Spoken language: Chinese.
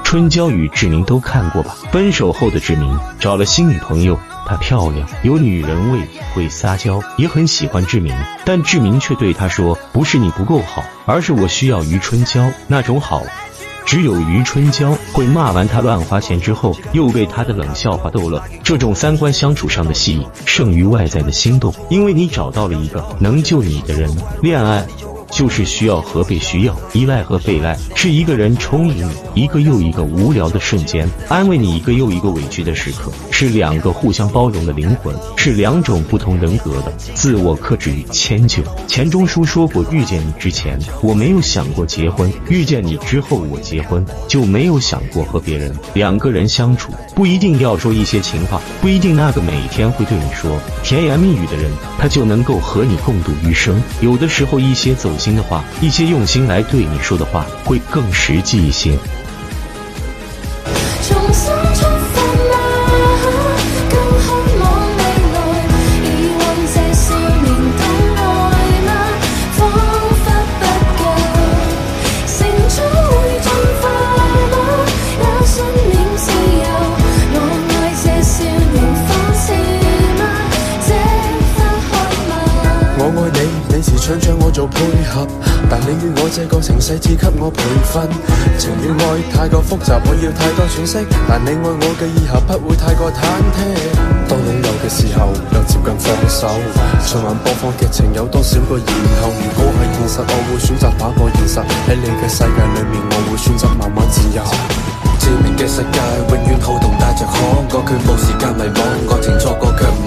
春娇与志明都看过吧？分手后的志明找了新女朋友，她漂亮，有女人味，会撒娇，也很喜欢志明，但志明却对她说：“不是你不够好，而是我需要余春娇那种好。”只有余春娇会骂完他乱花钱之后，又被他的冷笑话逗乐。这种三观相处上的吸引，胜于外在的心动，因为你找到了一个能救你的人。恋爱就是需要和被需要，依赖和被赖，是一个人充盈你一个又一个无聊的瞬间，安慰你一个又一个委屈的时刻，是两个互相包容的灵魂，是两种不同人格的自我克制与迁就。钱钟书说过，遇见你之前我没有想过结婚，遇见你之后我结婚，就没有想过和别人。两个人相处不一定要说一些情话，不一定那个每天会对你说甜言蜜语的人他就能够和你共度余生，有的时候一些走心的话，一些用心来对你说的话会更实际一些。我愛你，你時常將我做配合，但你與我這個程式只給我培訓。情與愛太過複雜，我要太多詮釋，但你愛我嘅以後不會太過忐忑。當擁有嘅時候，又接近放手，循環播放劇情有多少個然後？如果係現實，我會選擇打破現實，喺你嘅世界裏面，我會選擇慢慢自由。致命嘅世界永遠好動帶着可，我卻冇時間迷惘，愛情錯過卻唔